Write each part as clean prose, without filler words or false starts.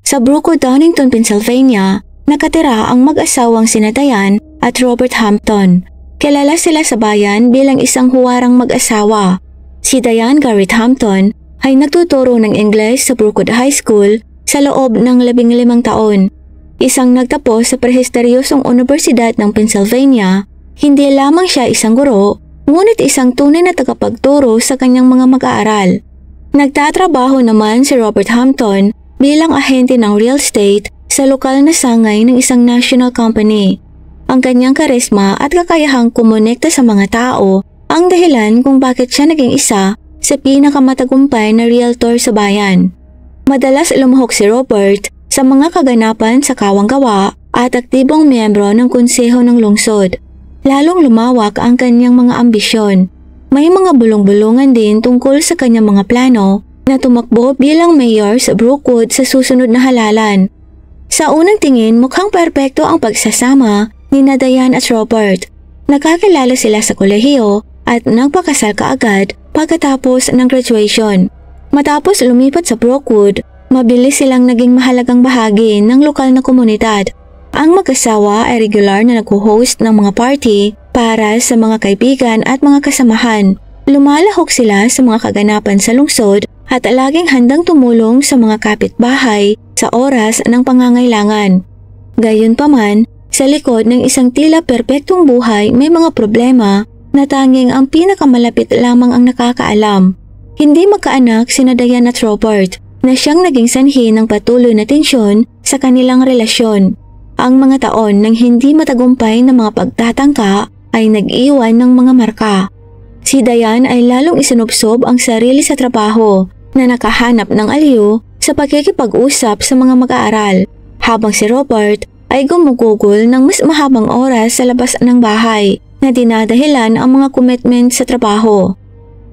Sa Brookwood, Downington, Pennsylvania, nakatira ang mag-asawang sina Diane at Robert Hampton. Kilala sila sa bayan bilang isang huwarang mag-asawa. Si Diane Garrett Hampton ay nagtuturo ng Ingles sa Brookwood High School sa loob ng 15 taon. Isang nagtapos sa prestigyosong Universidad ng Pennsylvania, hindi lamang siya isang guro, ngunit isang tunay na tagapagturo sa kanyang mga mag-aaral. Nagtatrabaho naman si Robert Hampton bilang ahente ng real estate sa lokal na sangay ng isang national company. Ang kanyang karisma at kakayahang kumonekta sa mga tao ang dahilan kung bakit siya naging isa sa pinakamatagumpay na realtor sa bayan. Madalas lumahok si Robert sa mga kaganapan sa kawang-gawa at aktibong miyembro ng konseho ng lungsod. Lalong lumawak ang kanyang mga ambisyon. May mga bulong-bulungan din tungkol sa kanyang mga plano na tumakbo bilang mayor sa Brookwood sa susunod na halalan. Sa unang tingin, mukhang perpekto ang pagsasama ni Diane at Robert. Nakakilala sila sa kolehiyo at nagpakasal kaagad pagkatapos ng graduation. Matapos lumipat sa Brookwood, mabilis silang naging mahalagang bahagi ng lokal na komunidad. Ang mag-asawa ay regular na nag-host ng mga party para sa mga kaibigan at mga kasamahan. Lumalahok sila sa mga kaganapan sa lungsod at laging handang tumulong sa mga kapitbahay sa oras ng pangangailangan. Gayunpaman, sa likod ng isang tila perpektong buhay may mga problema na tanging ang pinakamalapit lamang ang nakakaalam. Hindi magkaanak sina Diane at Robert na siyang naging sanhi ng patuloy na tensyon sa kanilang relasyon. Ang mga taon ng hindi matagumpay na mga pagtatangka ay nag-iwan ng mga marka. Si Diane ay lalong isinubsob ang sarili sa trabaho na nakahanap ng aliw sa pakikipag-usap sa mga mag-aaral, habang si Robert ay gumugugol ng mas mahabang oras sa labas ng bahay na dinadahilan ang mga commitment sa trabaho.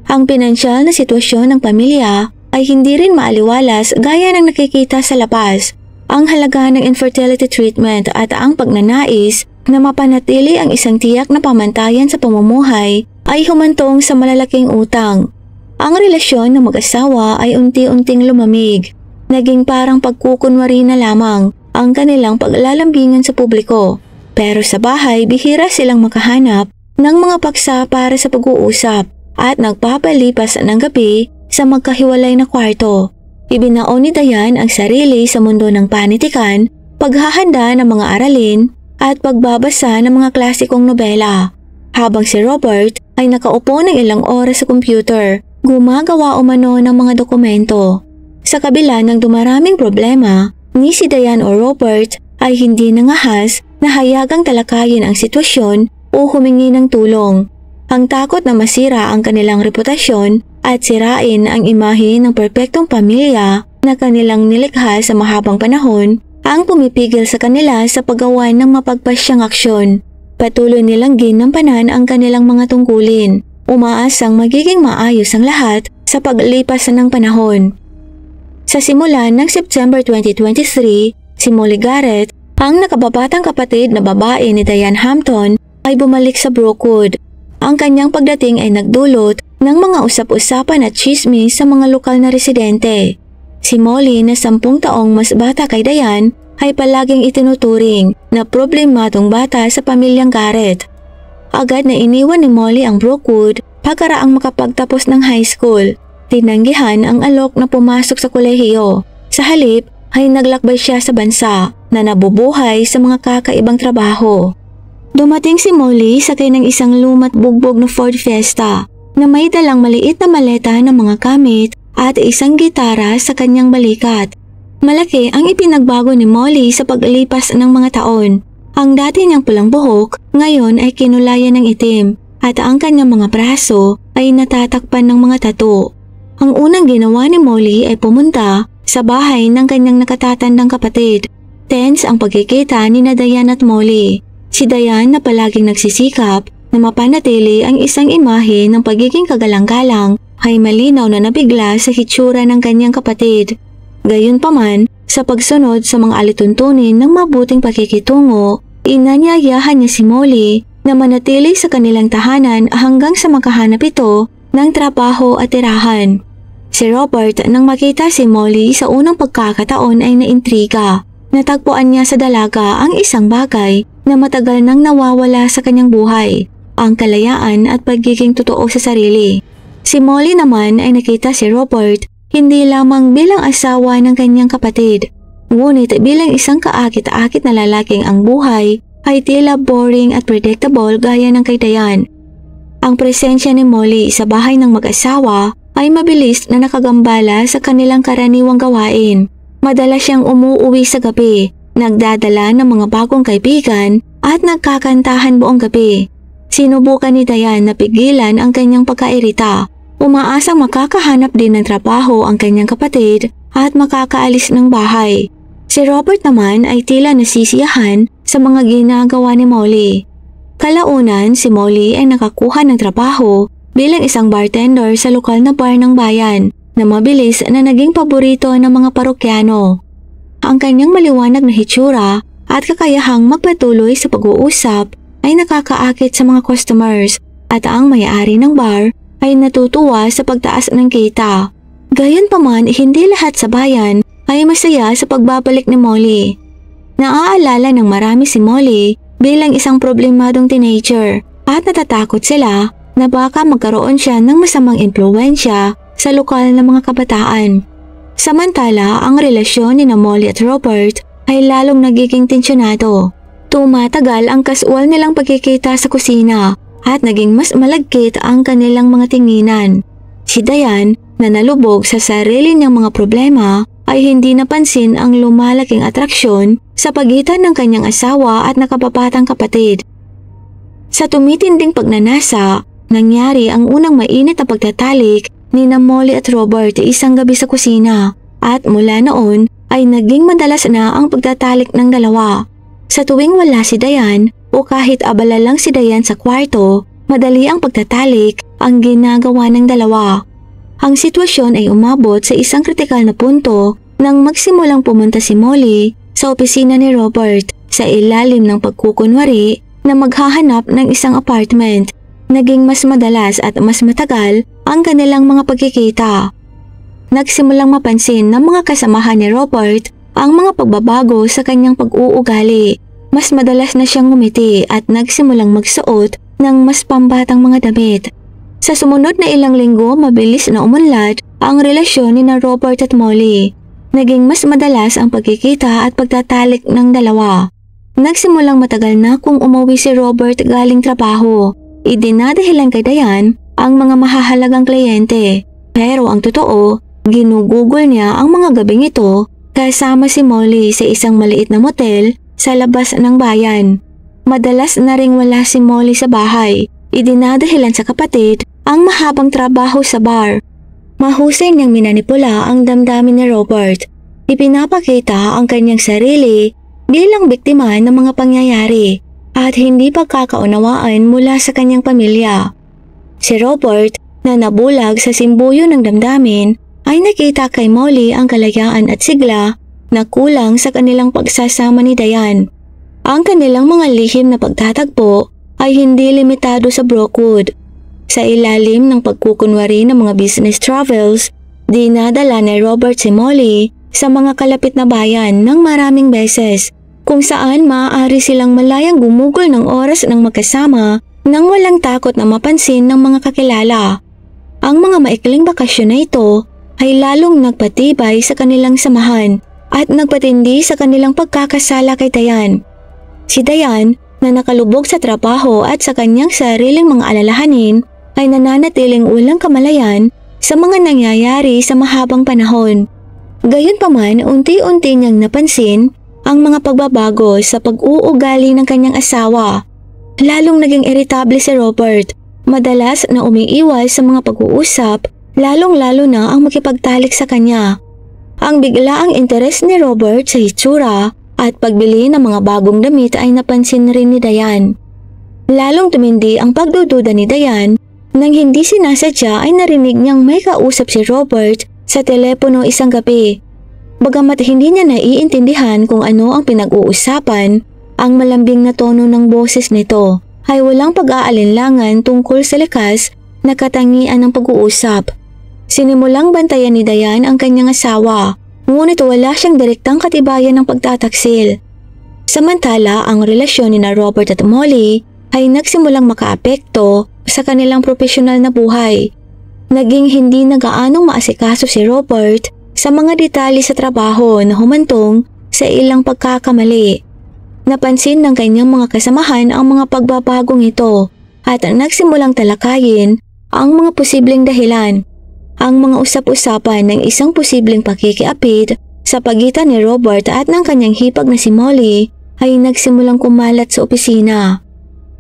Ang pinansyal na sitwasyon ng pamilya ay hindi rin maaliwalas gaya ng nakikita sa labas. Ang halaga ng infertility treatment at ang pagnanais na mapanatili ang isang tiyak na pamantayan sa pamumuhay ay humantong sa malalaking utang. Ang relasyon ng mag-asawa ay unti-unting lumamig. Naging parang pagkukunwari na lamang ang kanilang paglalambingan sa publiko. Pero sa bahay, bihira silang makahanap ng mga paksa para sa pag-uusap at nagpapalipas ng gabi sa magkahiwalay na kwarto. Ibinaon ni Diane ang sarili sa mundo ng panitikan, paghahanda ng mga aralin at pagbabasa ng mga klasikong nobela. Habang si Robert ay nakaupo ng ilang oras sa computer, gumagawa umano ng mga dokumento. Sa kabila ng dumaraming problema, ni si Diane o Robert ay hindi nangahas na hayagang talakayin ang sitwasyon o humingi ng tulong. Ang takot na masira ang kanilang reputasyon at sirain ang imahe ng perpektong pamilya na kanilang nilikha sa mahabang panahon ang pumipigil sa kanila sa paggawa ng mapagpasyang aksyon. Patuloy nilang ginampanan ang kanilang mga tungkulin. Umaasang magiging maayos ang lahat sa paglipas ng panahon. Sa simula ng September 2023, si Molly Garrett, ang nakababatang kapatid na babae ni Diane Hampton, ay bumalik sa Brookwood. Ang kanyang pagdating ay nagdulot ng mga usap-usapan at chismis sa mga lokal na residente. Si Molly na 10 taong mas bata kay Diane ay palaging itinuturing na problemadong bata sa pamilyang Garrett. Agad na iniwan ni Molly ang Brookwood pagkaraang makapagtapos ng high school. Tinanggihan ang alok na pumasok sa kolehiyo. Sa halip ay naglakbay siya sa bansa na nabubuhay sa mga kakaibang trabaho. Dumating si Molly sakay ng isang lumat bugbog na Ford Fiesta na may dalang maliit na maleta ng mga gamit at isang gitara sa kanyang balikat. Malaki ang ipinagbago ni Molly sa paglipas ng mga taon. Ang dati niyang pulang buhok ngayon ay kinulayan ng itim at ang kanyang mga braso ay natatakpan ng mga tattoo. Ang unang ginawa ni Molly ay pumunta sa bahay ng kanyang nakatatandang kapatid. Tense ang pagkikita ni Diane at Molly. Si Diane na palaging nagsisikap na mapanatili ang isang imahe ng pagiging kagalang-galang ay malinaw na nabigla sa hitsura ng kanyang kapatid. Gayunpaman, sa pagsunod sa mga alituntunin ng mabuting pakikitungo, inanyayahan niya si Molly na manatili sa kanilang tahanan hanggang sa makahanap ito ng trabaho at tirahan. Si Robert nang makita si Molly sa unang pagkakataon ay naintriga. Natagpuan niya sa dalaga ang isang bagay na matagal nang nawawala sa kanyang buhay, ang kalayaan at pagiging totoo sa sarili. Si Molly naman ay nakita si Robert hindi lamang bilang asawa ng kanyang kapatid, ngunit bilang isang kaakit-akit na lalaking ang buhay ay tila boring at predictable gaya ng kay Diane. Ang presensya ni Molly sa bahay ng mag-asawa ay mabilis na nakagambala sa kanilang karaniwang gawain. Madalas siyang umuuwi sa gabi, nagdadala ng mga bagong kaibigan at nagkakantahan buong gabi. Sinubukan ni Diane na pigilan ang kanyang pagkairita. Umaasang makakahanap din ng trabaho ang kanyang kapatid at makakaalis ng bahay. Si Robert naman ay tila nasisiyahan sa mga ginagawa ni Molly. Kalaunan, si Molly ay nakakuha ng trabaho bilang isang bartender sa lokal na bar ng bayan na mabilis na naging paborito ng mga parokyano. Ang kanyang maliwanag na hitsura at kakayahang magpatuloy sa pag-uusap ay nakakaakit sa mga customers at ang may-ari ng bar ay natutuwa sa pagtaas ng kita. Gayunpaman, hindi lahat sa bayan ay masaya sa pagbabalik ni Molly. Naaalala ng marami si Molly bilang isang problemadong teenager at natatakot sila na baka magkaroon siya ng masamang impluwensya sa lokal na mga kabataan. Samantala, ang relasyon ni Molly at Robert ay lalong nagiging tensyonado. Tumatagal ang kasual nilang pagkikita sa kusina at naging mas malagkit ang kanilang mga tinginan. Si Diane, na nalubog sa sarili niyang mga problema, ay hindi napansin ang lumalaking atraksyon sa pagitan ng kanyang asawa at nakababatang kapatid. Sa tumitinding pagnanasa, nangyari ang unang mainit na pagtatalik ni Molly at Robert isang gabi sa kusina at mula noon ay naging madalas na ang pagtatalik ng dalawa. Sa tuwing wala si Diane o kahit abala lang si Diane sa kwarto, madali ang pagtatalik ang ginagawa ng dalawa. Ang sitwasyon ay umabot sa isang kritikal na punto nang magsimulang pumunta si Molly sa opisina ni Robert sa ilalim ng pagkukunwari na maghahanap ng isang apartment. Naging mas madalas at mas matagal ang kanilang mga pagkikita. Nagsimulang mapansin ng mga kasamahan ni Robert ang mga pagbabago sa kanyang pag-uugali. Mas madalas na siyang ngumiti at nagsimulang magsuot ng mas pambatang mga damit. Sa sumunod na ilang linggo, mabilis na umunlad ang relasyon ni Robert at Molly. Naging mas madalas ang pagkikita at pagtatalik ng dalawa. Nagsimulang matagal na kung umuwi si Robert galing trabaho. Idinadahilan kay Diane ang mga mahahalagang kliyente. Pero ang totoo, ginugugol niya ang mga gabing ito kasama si Molly sa isang maliit na motel sa labas ng bayan. Madalas na ring wala si Molly sa bahay. Idinadahilan sa kapatid ang mahabang trabaho sa bar. Mahusay niyang minanipula ang damdamin ni Robert. Ipinapakita ang kanyang sarili bilang biktima ng mga pangyayari at hindi pagkakaunawaan mula sa kanyang pamilya. Si Robert, na nabulag sa simbuyo ng damdamin, ay nakita kay Molly ang kalayaan at sigla na kulang sa kanilang pagsasama ni Diane. Ang kanilang mga lihim na pagtatagpo ay hindi limitado sa Brookwood. Sa ilalim ng pagkukunwari ng mga business travels, dinadala ni Robert si Molly sa mga kalapit na bayan ng maraming beses, kung saan maaari silang malayang gumugol ng oras ng magkasama nang walang takot na mapansin ng mga kakilala. Ang mga maikling bakasyon na ito ay lalong nagpatibay sa kanilang samahan at nagpatindi sa kanilang pagkakasala kay Diane. Si Diane, na nakalubog sa trabaho at sa kanyang sariling mga alalahanin, ay nananatiling walang kamalayan sa mga nangyayari sa mahabang panahon. Gayunpaman, unti-unti niyang napansin ang mga pagbabago sa pag-uugali ng kanyang asawa. Lalong naging iritable si Robert, madalas na umiiwas sa mga pag-uusap, lalong-lalo na ang makipagtalik sa kanya. Ang biglaang interes ni Robert sa hitsura at pagbili ng mga bagong damit ay napansin rin ni Diane. Lalong tumindi ang pagdududa ni Diane nang hindi sinasadya ay narinig niyang may kausap si Robert sa telepono isang gabi. Bagamat hindi niya naiintindihan kung ano ang pinag-uusapan, ang malambing na tono ng boses nito ay walang pag-aalinlangan tungkol sa likas na katangian ng pag-uusap. Sinimulang bantayan ni Diane ang kanyang asawa, ngunit wala siyang direktang katibayan ng pagtataksil. Samantala, ang relasyon ni na Robert at Molly ay nagsimulang makaapekto sa kanilang profesional na buhay. Naging hindi na gaanong maasikaso si Robert sa mga detalye sa trabaho na humantong sa ilang pagkakamali. Napansin ng kanyang mga kasamahan ang mga pagbabagong ito at nagsimulang talakayin ang mga posibleng dahilan. Ang mga usap-usapan ng isang posibleng pakikiapid sa pagitan ni Robert at ng kanyang hipag na si Molly ay nagsimulang kumalat sa opisina.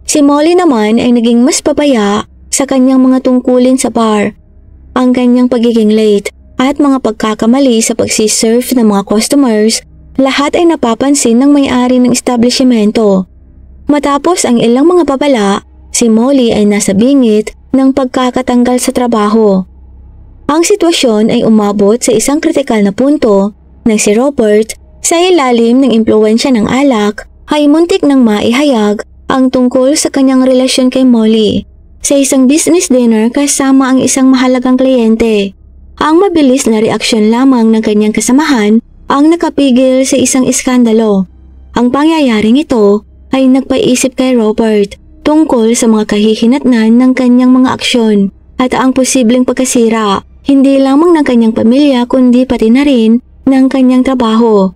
Si Molly naman ay naging mas pabaya sa kanyang mga tungkulin sa bar. Ang kanyang pagiging late at mga pagkakamali sa pagsiserve ng mga customers, lahat ay napapansin ng may-ari ng establishmento. Matapos ang ilang mga babala, si Molly ay nasa bingit ng pagkakatanggal sa trabaho. Ang sitwasyon ay umabot sa isang kritikal na punto nang si Robert, sa ilalim ng impluwensya ng alak, ay muntik nang maihayag ang tungkol sa kanyang relasyon kay Molly sa isang business dinner kasama ang isang mahalagang kliyente. Ang mabilis na reaksyon lamang ng kanyang kasamahan ang nakapigil sa isang iskandalo. Ang pangyayaring ito ay nagpaisip kay Robert tungkol sa mga kahihinatnan ng kanyang mga aksyon at ang posibleng pagkasira hindi lamang ng kanyang pamilya kundi pati na rin ng kanyang trabaho.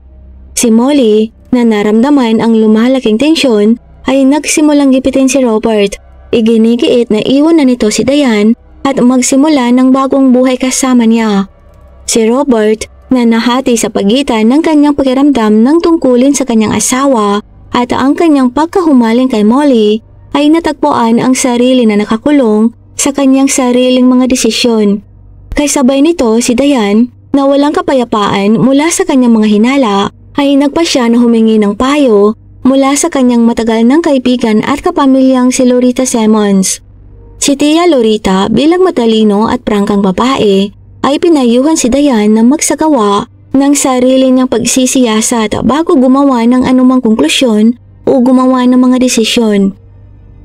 Si Molly, na naramdaman ang lumalaking tensyon, ay nagsimulang gipitin si Robert. Iginigiit na iwan na nito si Diane at magsimula ng bagong buhay kasama niya. Si Robert, na nahati sa pagitan ng kanyang pakiramdam ng tungkulin sa kanyang asawa at ang kanyang pagkahumaling kay Molly, ay natagpuan ang sarili na nakakulong sa kanyang sariling mga desisyon. Kasabay nito si Diane, na walang kapayapaan mula sa kanyang mga hinala, ay nagpasya na humingi ng payo mula sa kanyang matagal ng kaibigan at kapamilyang si Loretta Simmons. Si Tia Loretta, bilang matalino at prangkang babae, ay pinayuhan si Diane na magsagawa ng sarili niyang pagsisiyasat bago gumawa ng anumang konklusyon o gumawa ng mga desisyon.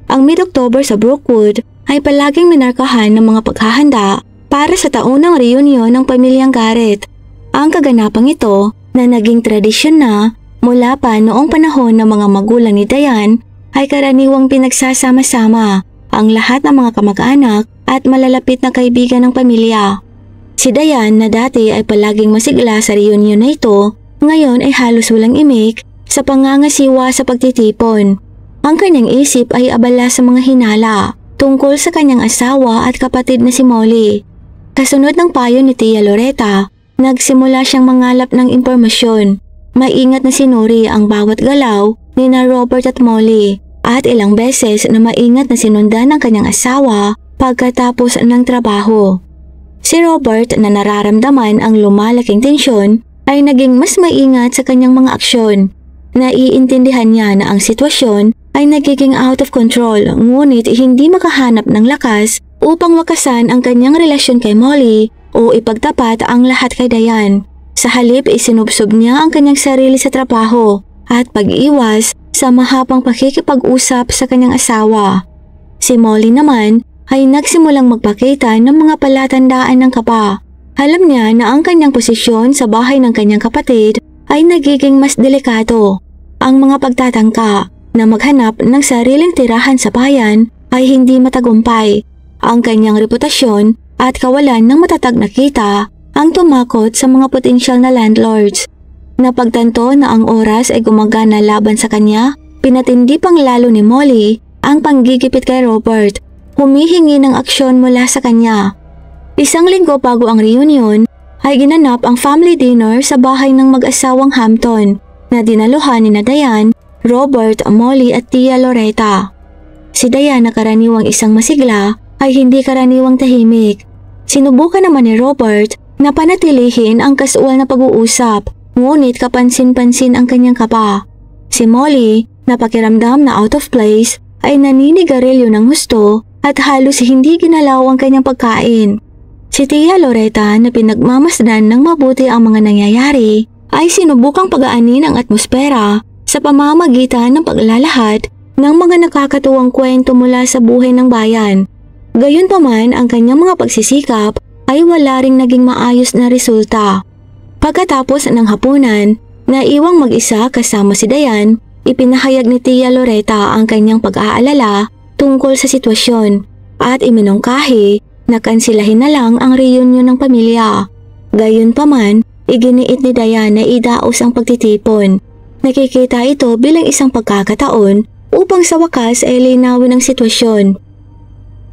Ang mid-October sa Brookwood ay palaging minarkahan ng mga paghahanda para sa taunang reunion ng pamilyang Garrett. Ang kaganapang ito, na naging tradisyon na mula pa noong panahon ng mga magulang ni Diane, ay karaniwang pinagsasama-sama ang lahat ng mga kamag-anak at malalapit na kaibigan ng pamilya. Si Diane, na dati ay palaging masigla sa reunion na ito, ngayon ay halos walang imik sa pangangasiwa sa pagtitipon. Ang kanyang isip ay abala sa mga hinala tungkol sa kanyang asawa at kapatid na si Molly. Kasunod ng payo ni Tia Loretta, nagsimula siyang mangalap ng impormasyon. Maingat na sinuri ang bawat galaw ni na Robert at Molly at ilang beses na maingat na sinundan ng kanyang asawa pagkatapos ng trabaho. Si Robert, na nararamdaman ang lumalaking tensyon, ay naging mas maingat sa kanyang mga aksyon. Naiintindihan niya na ang sitwasyon ay nagiging out of control, ngunit hindi makahanap ng lakas upang wakasan ang kanyang relasyon kay Molly o ipagtapat ang lahat kay Diane. Sa halip, isinubsob niya ang kanyang sarili sa trabaho at pag-iwas sa mahabang pakikipag-usap sa kanyang asawa. Si Molly naman ay nagsimulang magpakita ng mga palatandaan ng kaba. Alam niya na ang kanyang posisyon sa bahay ng kanyang kapatid ay nagiging mas delikado. Ang mga pagtatangka na maghanap ng sariling tirahan sa bayan ay hindi matagumpay. Ang kanyang reputasyon at kawalan ng matatag na kita ang tumakot sa mga potensyal na landlords. Napagtanto na ang oras ay gumagana laban sa kanya, pinatindi pang lalo ni Molly ang panggigipit kay Robert. Humihingi ng aksyon mula sa kanya. Isang linggo bago ang reunion ay ginanap ang family dinner sa bahay ng mag-asawang Hampton na dinaluhan ni na Diane, Robert, Molly at Tia Loretta. Si Diane, na karaniwang isang masigla, ay hindi karaniwang tahimik. Sinubukan naman ni Robert na panatilihin ang kasual na pag-uusap, ngunit kapansin-pansin ang kanyang kaba. Si Molly, na pakiramdam na out of place, ay naninigarilyo ng husto at halos hindi ginalaw ang kanyang pagkain. Si Tia Loretta, na pinagmamasdan ng mabuti ang mga nangyayari, ay sinubukang pagaanin ang atmosfera sa pamamagitan ng paglalahad ng mga nakakatuwang kwento mula sa buhay ng bayan. Gayunpaman, ang kanyang mga pagsisikap ay wala ring naging maayos na resulta. Pagkatapos ng hapunan, naiwang mag-isa kasama si Diane, ipinahayag ni Tia Loretta ang kanyang pag-aalala tungkol sa sitwasyon at iminungkahi na kansilahin na lang ang reunion ng pamilya. Gayunpaman, iginiit ni Diane na idaos ang pagtitipon. Nakikita ito bilang isang pagkakataon upang sa wakas ay linawin ang sitwasyon.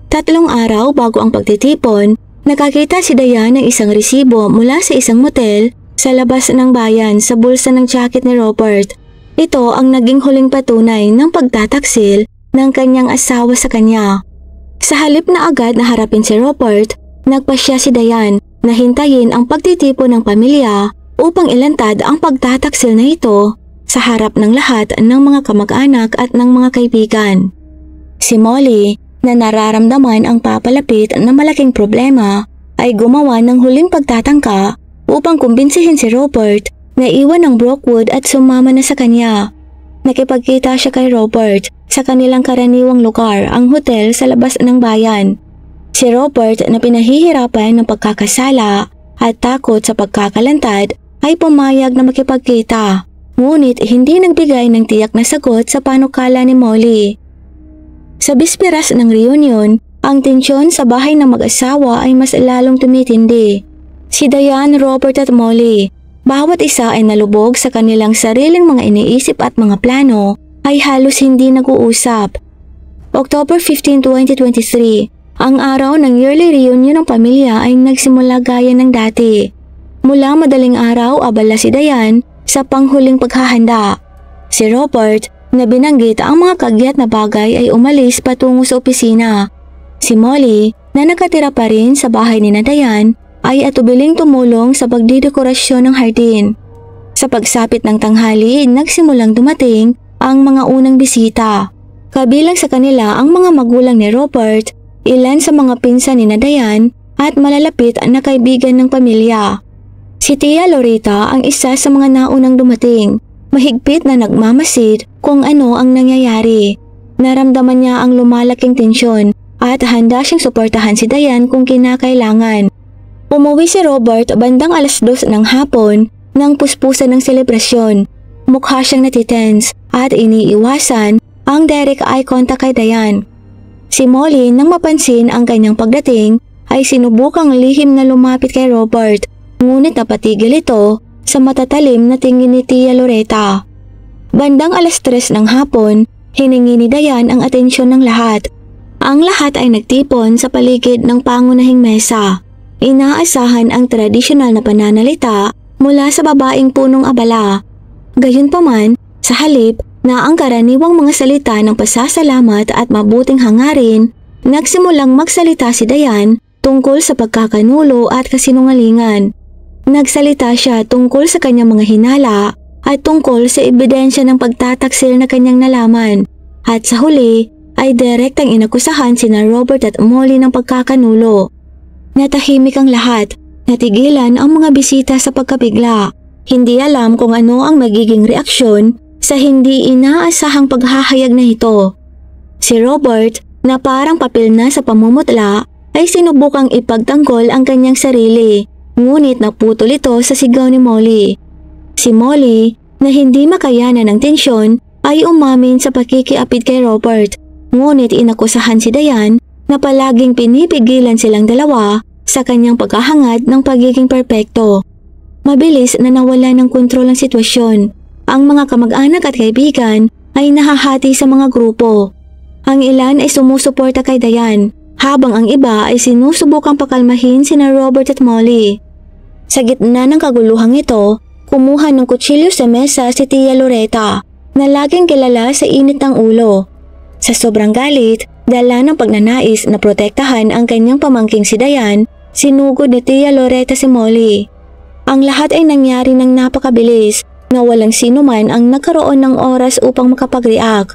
3 araw bago ang pagtitipon, nakakita si Diane ng isang resibo mula sa isang motel sa labas ng bayan sa bulsa ng jacket ni Robert. Ito ang naging huling patunay ng pagtataksil ng kanyang asawa sa kanya. Sa halip na agad na harapin si Robert, nagpasya si Diane na hintayin ang pagtitipon ng pamilya upang ilantad ang pagtataksil na ito sa harap ng lahat ng mga kamag-anak at ng mga kaibigan. Si Molly, na nararamdaman ang papalapit na malaking problema, ay gumawa ng huling pagtatangka upang kumbinsihin si Robert na iwan ang Brookwood at sumama na sa kanya. Nakipagkita siya kay Robert sa kanilang karaniwang lugar, ang hotel sa labas ng bayan. Si Robert, na pinahihirapan ng pagkakasala at takot sa pagkakalantad, ay pumayag na makipagkita. Ngunit hindi nagbigay ng tiyak na sagot sa panukala ni Molly. Sa bisperas ng reunion, ang tensyon sa bahay ng mag-asawa ay mas lalong tumitindi. Si Diane, Robert at Molly, bawat isa ay nalubog sa kanilang sariling mga iniisip at mga plano, ay halos hindi nag-uusap. October 15, 2023, ang araw ng yearly reunion ng pamilya ay nagsimula gaya ng dati. Mula madaling araw, abala si Diane sa panghuling paghahanda. Si Robert, na binanggit ang mga kagyat na bagay, ay umalis patungo sa opisina. Si Molly, na nakatira pa rin sa bahay ni Diane, ay atubiling tumulong sa pagdidekorasyon ng hardin. Sa pagsapit ng tanghali, nagsimulang dumating ang mga unang bisita. Kabilang sa kanila ang mga magulang ni Robert, ilan sa mga pinsan ni Diane at malalapit na kaibigan ng pamilya. Si Tia Loretta ang isa sa mga naunang dumating. Mahigpit na nagmamasid kung ano ang nangyayari. Naramdaman niya ang lumalaking tensyon at handa siyang suportahan si Diane kung kinakailangan. Umuwi si Robert bandang 2:00 ng hapon nang puspusan ng selebrasyon. Mukha siyang natitense at iniiwasan ang direct eye contact kay Diane. Si Molly, nang mapansin ang kanyang pagdating, ay sinubukang lihim na lumapit kay Robert, ngunit napatigil ito sa matatalim na tingin ni Tia Loretta. Bandang 3:00 ng hapon, hiningi ni Diane ang atensyon ng lahat. Ang lahat ay nagtipon sa paligid ng pangunahing mesa. Inaasahan ang tradisyonal na pananalita mula sa babaeng punong abala. Gayunpaman, sa halip na ang karaniwang mga salita ng pasasalamat at mabuting hangarin, nagsimulang magsalita si Diane tungkol sa pagkakanulo at kasinungalingan. Nagsalita siya tungkol sa kanyang mga hinala at tungkol sa ebidensya ng pagtataksil na kanyang nalaman. At sa huli ay direktang inakusahan sina Robert at Molly ng pagkakanulo. Natahimik ang lahat, natigilan ang mga bisita sa pagkabigla. Hindi alam kung ano ang magiging reaksyon sa hindi inaasahang paghahayag na ito. Si Robert, na parang papel na sa pamumutla, ay sinubukang ipagtanggol ang kanyang sarili. Ngunit naputol ito sa sigaw ni Molly. Si Molly, na hindi makayanan ng tensyon, ay umamin sa pakikiapid kay Robert. Ngunit inakusahan si Diane na palaging pinipigilan silang dalawa sa kanyang paghahangad ng pagiging perpekto. Mabilis na nawala ng kontrol ang sitwasyon. Ang mga kamag-anak at kaibigan ay nahahati sa mga grupo. Ang ilan ay sumusuporta kay Diane, habang ang iba ay sinusubukang pakalmahin sina Robert at Molly. Sa gitna ng kaguluhang ito, kumuha ng kutsilyo sa mesa si Tia Loretta, na laging kilala sa init ng ulo. Sa sobrang galit, dala ng pagnanais na protektahan ang kanyang pamangking si Diane, sinugod ni Tia Loretta si Molly. Ang lahat ay nangyari ng napakabilis, na walang sino man ang nagkaroon ng oras upang makapag-react.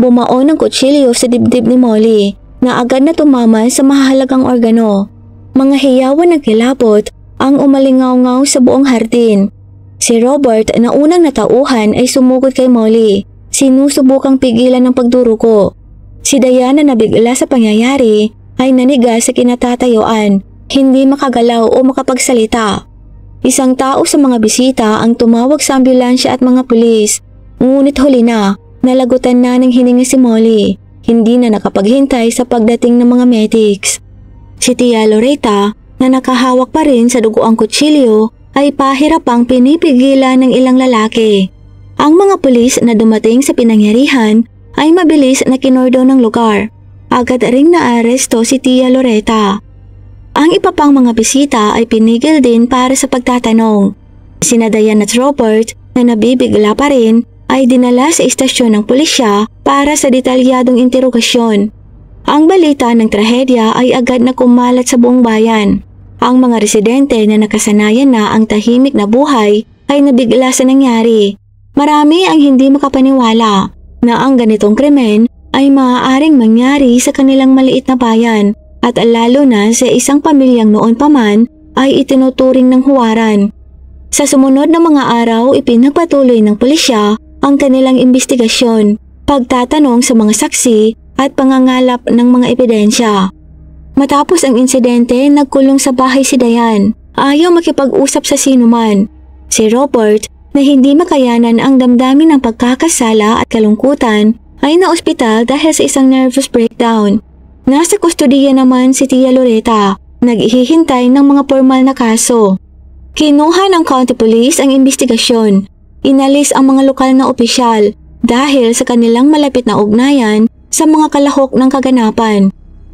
Bumaon ang kutsilyo sa dibdib ni Molly, na agad na tumama sa mahalagang organo. Mga hiyawan ng kilapot ang umalingaw-ngaw sa buong hardin. Si Robert, na unang natauhan, ay sumugod kay Molly, sinusubukang pigilan ng pagdurugo. Si Diane, na nabigla sa pangyayari, ay naniga sa kinatatayuan. hindi makagalaw o makapagsalita. Isang tao sa mga bisita ang tumawag sa ambulansya at mga pulis, ngunit huli na, nalagutan na ng hininga si Molly. Hindi na nakapaghintay sa pagdating ng mga medics. Si Tia Loretta, na nakahawak pa rin sa dugoang kutsilyo, ay pahirapang pinipigilan ng ilang lalaki. Ang mga pulis na dumating sa pinangyarihan ay mabilis na kinordo ng lugar. Agad ring naaresto si Tia Loretta. Ang iba pang mga bisita ay pinigil din para sa pagtatanong. Sina Diane at Robert na nabibigla pa rin ay dinala sa istasyon ng pulisya para sa detalyadong interogasyon. Ang balita ng trahedya ay agad na kumalat sa buong bayan. Ang mga residente na nakasanayan na ang tahimik na buhay ay nabigla sa nangyari. Marami ang hindi makapaniwala na ang ganitong krimen ay maaaring mangyari sa kanilang maliit na bayan at lalo na sa isang pamilyang noon pa man ay itinuturing ng huwaran. Sa sumunod na mga araw, ipinagpatuloy ng pulisya ang kanilang investigasyon, pagtatanong sa mga saksi at pangangalap ng mga ebidensya. Matapos ang insidente, nagkulong sa bahay si Diane. Ayaw makipag-usap sa sinuman. Si Robert, na hindi makayanan ang damdamin ng pagkakasala at kalungkutan, ay naospital dahil sa isang nervous breakdown. Nasa kustodiya naman si Tia Loretta, naghihintay ng mga formal na kaso. Kinuha ng County Police ang investigasyon. Inalis ang mga lokal na opisyal dahil sa kanilang malapit na ugnayan sa mga kalahok ng kaganapan.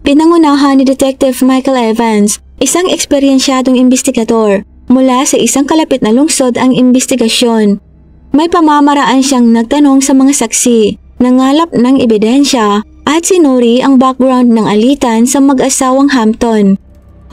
Pinangunahan ni Detective Michael Evans, isang eksperyensyadong investigador. Mula sa isang kalapit na lungsod ang investigasyon. May pamamaraan siyang nagtanong sa mga saksi, nangalap ng ebidensya at sinuri ang background ng alitan sa mag-asawang Hampton.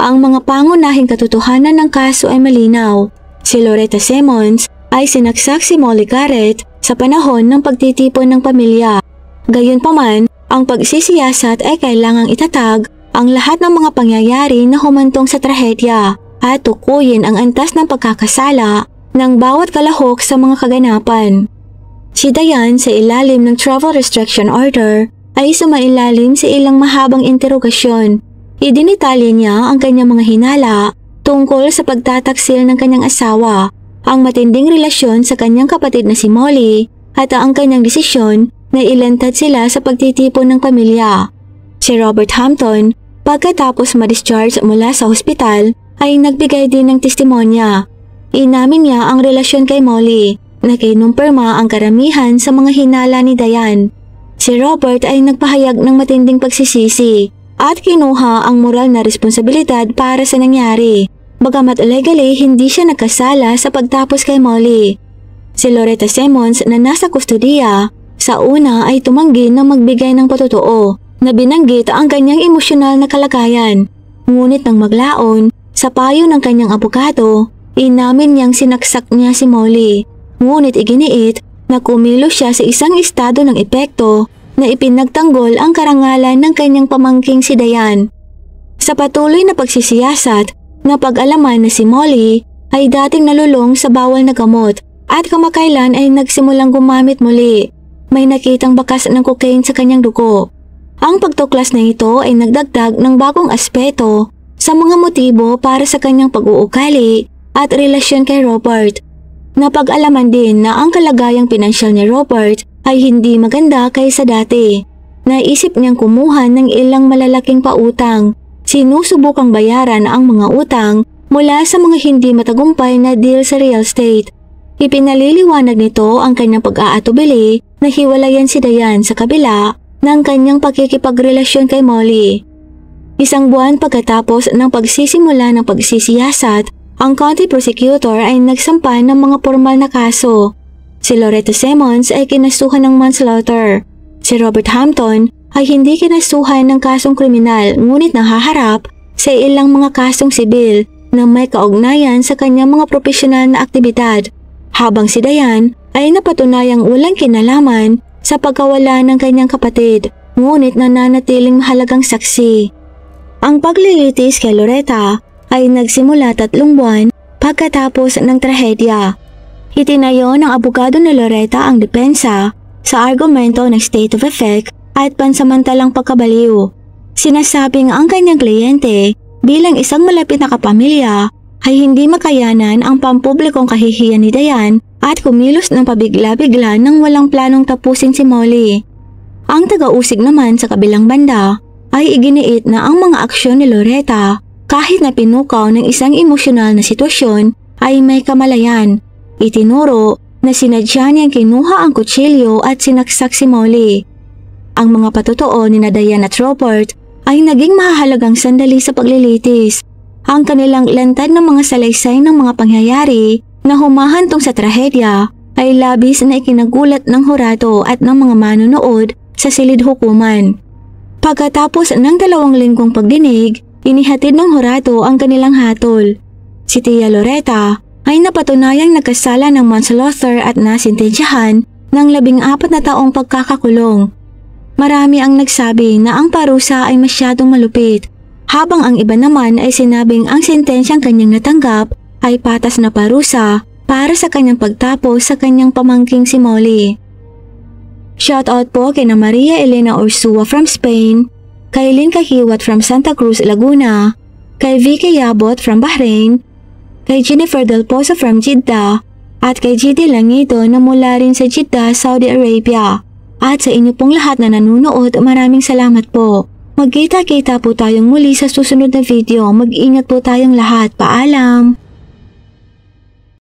Ang mga pangunahing katotohanan ng kaso ay malinaw. Si Loretta Simmons ay sinaksak si Molly Garrett sa panahon ng pagtitipon ng pamilya. Gayunpaman, ang pagsisiyasat ay kailangang itatag ang lahat ng mga pangyayari na humantong sa trahedya at tukuyin ang antas ng pagkakasala ng bawat kalahok sa mga kaganapan. Si Diane sa ilalim ng travel restriction order ay sumailalim sa ilang mahabang interogasyon. Idinitali niya ang kanyang mga hinala tungkol sa pagtataksil ng kanyang asawa, ang matinding relasyon sa kanyang kapatid na si Molly at ang kanyang desisyon na ilantad sila sa pagtitipon ng pamilya. Si Robert Hampton, pagkatapos ma-discharge mula sa hospital, ay nagbigay din ng testimonya. Inamin niya ang relasyon kay Molly na kinumpirma ang karamihan sa mga hinala ni Diane. Si Robert ay nagpahayag ng matinding pagsisisi at kinuha ang moral na responsibilidad para sa nangyari. Bagamat legally hindi siya nagkasala sa pagtapos kay Molly. Si Loretta Simmons na nasa kustodiya sa una ay tumanggi na magbigay ng patotoo na binanggit ang kanyang emosyonal na kalagayan. Ngunit nang maglaon, sa payo ng kanyang abogado, inamin niyang sinaksak niya si Molly. Ngunit iginiit na kumilos siya sa isang estado ng epekto na ipinagtanggol ang karangalan ng kanyang pamangking si Diane. Sa patuloy na pagsisiyasat, napag-alaman na si Molly ay dating nalulong sa bawal na gamot at kamakailan ay nagsimulang gumamit muli. May nakitang bakas ng cocaine sa kanyang dugo. Ang pagtuklas na ito ay nagdagdag ng bagong aspeto sa mga motibo para sa kanyang pag-uugali at relasyon kay Robert. Napag-alaman din na ang kalagayang pinansyal ni Robert ay hindi maganda kaysa dati. Naisip niyang kumuha ng ilang malalaking pautang. Sinusubukang bayaran ang mga utang mula sa mga hindi matagumpay na deal sa real estate. Ipinaliliwanag nito ang kanyang pag-aatubili na hiwalayan si Diane sa kabila ng kanyang pakikipagrelasyon kay Molly. Isang buwan pagkatapos ng pagsisimula ng pagsisiyasat, ang county prosecutor ay nagsampa ng mga formal na kaso. Si Loretta Simmons ay kinasuhan ng manslaughter. Si Robert Hampton ay hindi kinasuhan ng kasong kriminal ngunit nahaharap sa ilang mga kasong sibil na may kaugnayan sa kanyang mga profesional na aktibidad. Habang si Diane ay napatunayang walang kinalaman sa pagkawala ng kanyang kapatid, ngunit nananatiling mahalagang saksi. Ang paglilitis kay Loretta ay nagsimula 3 buwan pagkatapos ng trahedya. Itinayo ng abogado ni Loretta ang depensa sa argumento ng state of effect at pansamantalang pagkabaliw. Sinasabing ang kanyang kliyente Bilang isang malapit na kapamilya, ay hindi makayanan ang pampublikong kahihiyan ni Diane at kumilos ng pabigla-bigla nang walang planong tapusin si Molly. Ang taga-usig naman sa kabilang banda ay iginiit na ang mga aksyon ni Loretta kahit na pinukaw ng isang emosyonal na sitwasyon ay may kamalayan. Itinuro na sinadya niyang kinuha ang kutsilyo at sinaksak si Molly. Ang mga patotoo ni Diane at Robert ay naging mahahalagang sandali sa paglilitis. Ang kanilang lantad ng mga salaysay ng mga pangyayari na humahantong sa trahedya ay labis na ikinagulat ng hurado at ng mga manonood sa silid hukuman. Pagkatapos ng 2 linggong pagdinig, inihatid ng hurado ang kanilang hatol. Si Tia Loretta ay napatunayang nagkasala ng manslaughter at nasintensyahan ng 14 na taong pagkakakulong. Marami ang nagsabi na ang parusa ay masyadong malupit, habang ang iba naman ay sinabing ang sentensyang kanyang natanggap ay patas na parusa para sa kanyang pagtapos sa kanyang pamangking si Molly. Shoutout po kay na Maria Elena Ursua from Spain, kay Lynn Kahiwat from Santa Cruz, Laguna, kay Vicky Yabot from Bahrain, kay Jennifer Del Pozo from Jeddah, at kay GD Langido na mula rin sa Jeddah, Saudi Arabia. At sa inyo pong lahat na nanonood, maraming salamat po. Magkita-kita po tayong muli sa susunod na video. Mag-ingat po tayong lahat. Paalam!